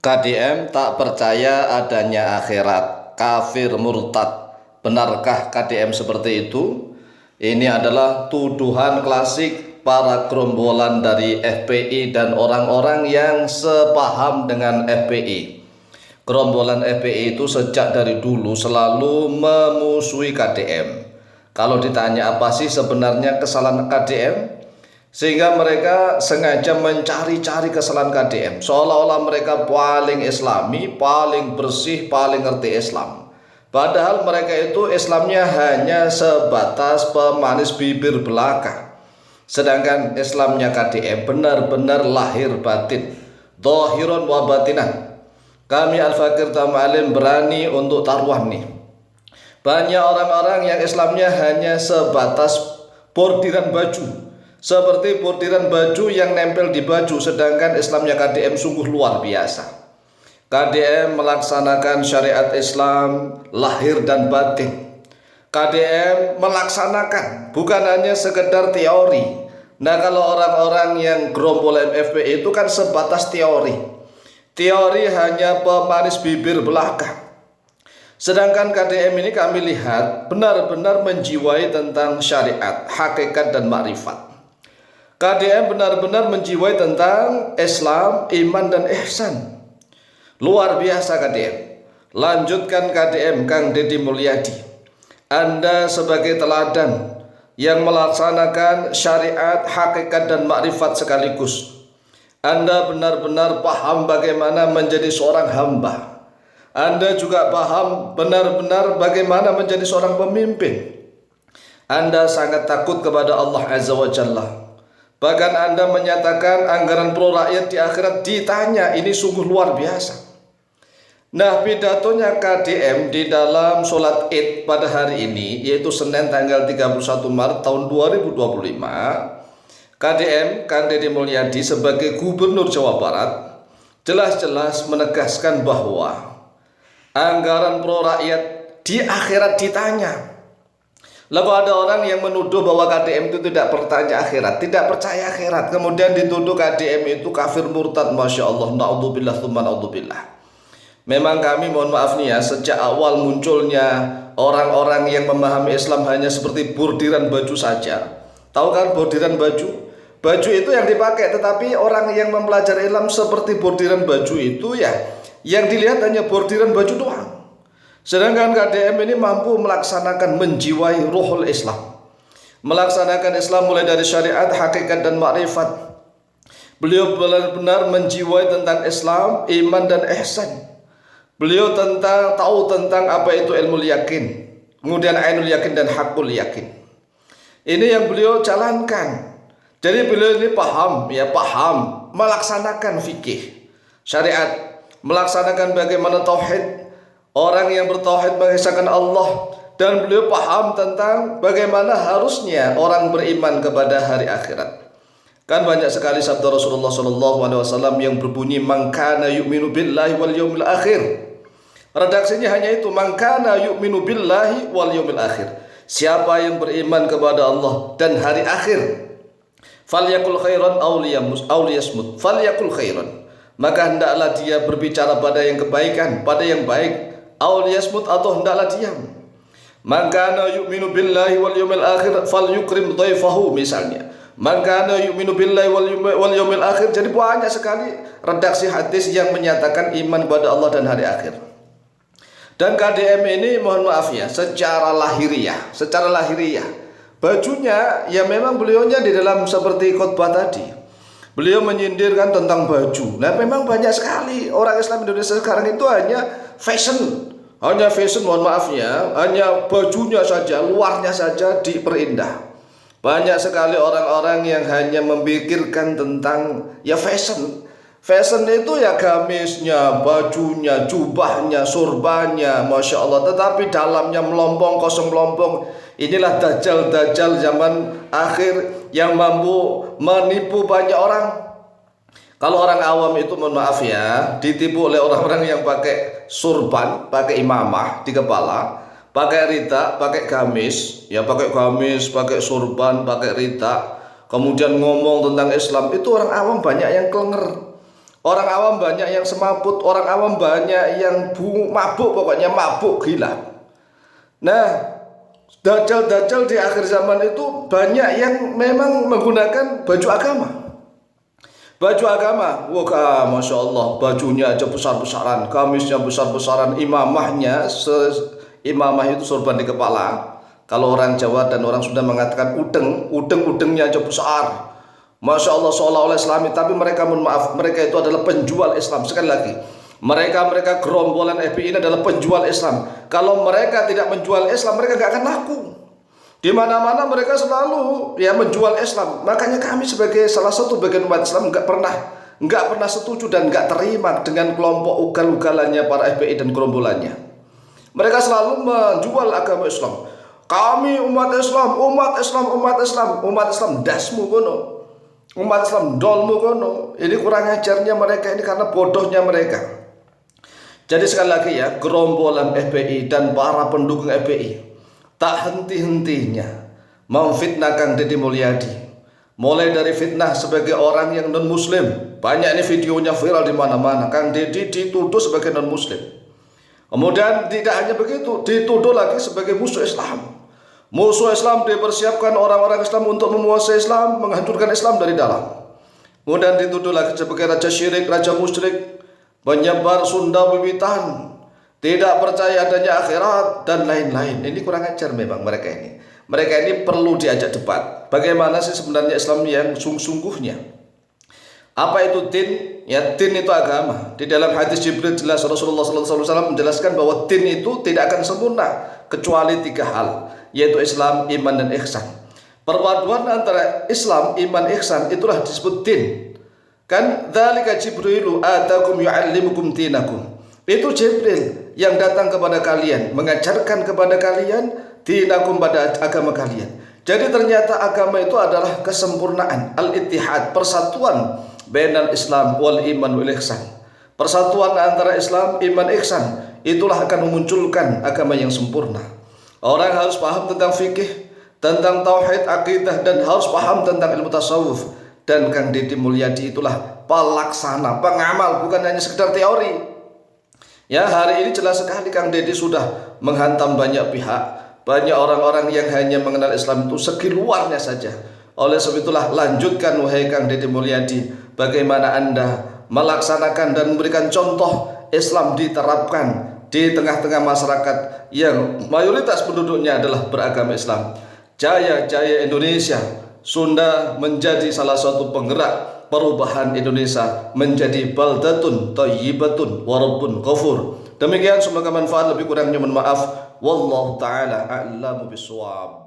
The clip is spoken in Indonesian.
KDM tak percaya adanya akhirat, kafir murtad. Benarkah KDM seperti itu? Ini adalah tuduhan klasik para gerombolan dari FPI dan orang-orang yang sepaham dengan FPI. Gerombolan FPI itu sejak dari dulu selalu memusuhi KDM. Kalau ditanya apa sih sebenarnya kesalahan KDM? Sehingga mereka sengaja mencari-cari kesalahan KDM, seolah-olah mereka paling islami, paling bersih, paling ngerti Islam. Padahal mereka itu Islamnya hanya sebatas pemanis bibir belaka. Sedangkan Islamnya KDM benar-benar lahir batin, dhahiran wa batinan. Kami Al-Fakir Tamalim berani untuk taruhan nih. Banyak orang-orang yang Islamnya hanya sebatas bordiran baju, seperti bordiran baju yang nempel di baju, sedangkan Islamnya KDM sungguh luar biasa. KDM melaksanakan syariat Islam lahir dan batin. KDM melaksanakan, bukan hanya sekedar teori. Nah, kalau orang-orang yang gerombolan FPI itu kan sebatas teori. Teori hanya pemanis bibir belaka. Sedangkan KDM ini kami lihat benar-benar menjiwai tentang syariat, hakikat dan makrifat. KDM benar-benar menjiwai tentang Islam, iman dan ihsan. Luar biasa KDM. Lanjutkan KDM Kang Deddy Mulyadi. Anda sebagai teladan yang melaksanakan syariat, hakikat dan makrifat sekaligus. Anda benar-benar paham bagaimana menjadi seorang hamba. Anda juga paham benar-benar bagaimana menjadi seorang pemimpin. Anda sangat takut kepada Allah Azza wa Jalla. Bahkan Anda menyatakan anggaran pro rakyat di akhirat ditanya, ini sungguh luar biasa. Nah, pidatonya KDM di dalam sholat Id pada hari ini, yaitu Senin tanggal 31 Maret tahun 2025, KDM Kang Deddy Mulyadi sebagai Gubernur Jawa Barat jelas-jelas menegaskan bahwa anggaran pro rakyat di akhirat ditanya. Lalu ada orang yang menuduh bahwa KDM itu tidak percaya akhirat, tidak percaya akhirat, kemudian dituduh KDM itu kafir murtad. Masya Allah, na'udzubillah tsumma na'udzubillah. Memang kami mohon maaf nih ya, sejak awal munculnya orang-orang yang memahami Islam hanya seperti bordiran baju saja. Tahu kan bordiran baju? Baju itu yang dipakai, tetapi orang yang mempelajari Islam seperti bordiran baju itu ya, yang dilihat hanya bordiran baju doang. Sedangkan KDM ini mampu melaksanakan, menjiwai ruhul Islam, melaksanakan Islam mulai dari syariat, hakikat dan makrifat. Beliau benar-benar menjiwai tentang Islam, iman dan ihsan. Beliau tahu tentang apa itu ilmu yakin, kemudian ainul yakin dan hakul yakin. Ini yang beliau jalankan. Jadi beliau ini paham melaksanakan fikih, syariat, melaksanakan bagaimana tauhid, orang yang bertauhid mengesahkan Allah, dan beliau paham tentang bagaimana harusnya orang beriman kepada hari akhirat. Kan banyak sekali sabda Rasulullah SAW yang berbunyi man kana yu'minu billahi wal yawmil akhir. Redaksinya hanya itu, man kana yu'minu billahi wal yawmil akhir. Siapa yang beriman kepada Allah dan hari akhir, falyakul khairan aw liyasmut. Falyakul khairan, maka hendaklah dia berbicara pada yang kebaikan, pada yang baik, aw liyasmut atau hendaklah diam. Man kana yu'minu billahi wal yawmil akhir falyukrim dhaifahu misalnya. Man kana yu'minu billahi wal yawmil akhir. Jadi banyak sekali redaksi hadis yang menyatakan iman kepada Allah dan hari akhir. Dan KDM ini mohon maaf ya, secara lahiriah bajunya ya memang beliaunya di dalam seperti khutbah tadi, beliau menyindirkan tentang baju. Nah, memang banyak sekali orang Islam Indonesia sekarang itu hanya fashion, mohon maaf ya, hanya bajunya saja, luarnya saja diperindah. Banyak sekali orang-orang yang hanya memikirkan tentang ya fashion. Fashion itu ya gamisnya, bajunya, jubahnya, surbannya, Masya Allah. Tetapi dalamnya melompong, kosong melompong. Inilah dajjal-dajjal zaman akhir yang mampu menipu banyak orang. Kalau orang awam itu mohon maaf ya, ditipu oleh orang-orang yang pakai surban, pakai imamah di kepala, pakai rida, pakai gamis, pakai surban, pakai rida, kemudian ngomong tentang Islam. Itu orang awam banyak yang kelenger. Orang awam banyak yang semaput, orang awam banyak yang mabuk, pokoknya mabuk gila. Nah, dajjal-dajjal di akhir zaman itu banyak yang memang menggunakan baju agama. Baju agama, wah, masya Allah, bajunya aja besar-besaran, kamisnya besar-besaran, imamahnya, imamah itu sorban di kepala. Kalau orang Jawa dan orang Sunda mengatakan udeng-udengnya aja besar. Masya Allah, seolah-olah Islami, tapi mereka, mohon maaf, mereka itu adalah penjual Islam. Sekali lagi, mereka gerombolan FPI ini adalah penjual Islam. Kalau mereka tidak menjual Islam, mereka gak akan laku. Di mana-mana mereka selalu ya menjual Islam. Makanya kami sebagai salah satu bagian umat Islam nggak pernah setuju dan nggak terima dengan kelompok ugal-ugalannya para FPI dan gerombolannya. Mereka selalu menjual agama Islam. Kami umat Islam, umat Islam dasmu kono, umat Islam dolmu kono. Ini kurang ajarnya mereka ini karena bodohnya mereka. Jadi sekali lagi ya, gerombolan FPI dan para pendukung FPI tak henti-hentinya memfitnah Kang Deddy Mulyadi. Mulai dari fitnah sebagai orang yang non muslim, banyak ini videonya viral di mana-mana. Kang Deddy dituduh sebagai non muslim. Kemudian tidak hanya begitu, dituduh lagi sebagai musuh Islam. Musuh Islam dipersiapkan orang-orang Islam untuk menguasai Islam, menghancurkan Islam dari dalam. Kemudian dituduh lagi sebagai raja syirik, raja musyrik, penyebar Sunda wiwitan, tidak percaya adanya akhirat dan lain-lain. Ini kurang ajar memang mereka ini. Mereka ini perlu diajak debat. Bagaimana sih sebenarnya Islam yang sungguhnya? Apa itu din? Ya, din itu agama. Di dalam hadis Jibril jelas Rasulullah SAW menjelaskan bahwa din itu tidak akan sempurna kecuali 3 hal, yaitu Islam, iman, dan ihsan. Perpaduan antara Islam, iman, ihsan itulah disebut din. Kan dzalika Jibrilu atakum yu'allimukum dinakum. Itu Jibril yang datang kepada kalian, mengajarkan kepada kalian dinakum, pada agama kalian. Jadi ternyata agama itu adalah kesempurnaan, al-ittihad, persatuan bainal Islam wal iman wal ihsan. Persatuan antara Islam, iman, ihsan, itulah akan memunculkan agama yang sempurna. Orang harus paham tentang fikih, tentang tauhid, akidah, dan harus paham tentang ilmu tasawuf. Dan Kang Deddy Mulyadi itulah pelaksana, pengamal, bukan hanya sekedar teori. Ya, hari ini jelas sekali Kang Deddy sudah menghantam banyak pihak, banyak orang-orang yang hanya mengenal Islam itu segi luarnya saja. Oleh sebab itulah, lanjutkan wahai Kang Deddy Mulyadi, bagaimana Anda melaksanakan dan memberikan contoh Islam diterapkan di tengah-tengah masyarakat yang mayoritas penduduknya adalah beragama Islam. Jaya-jaya Indonesia, Sunda menjadi salah satu penggerak perubahan Indonesia menjadi baldatun thayyibatun wa rabbun ghafur. Demikian, semoga manfaat, lebih kurangnya mohon maaf. Wallahu taala a'lamu bissawab.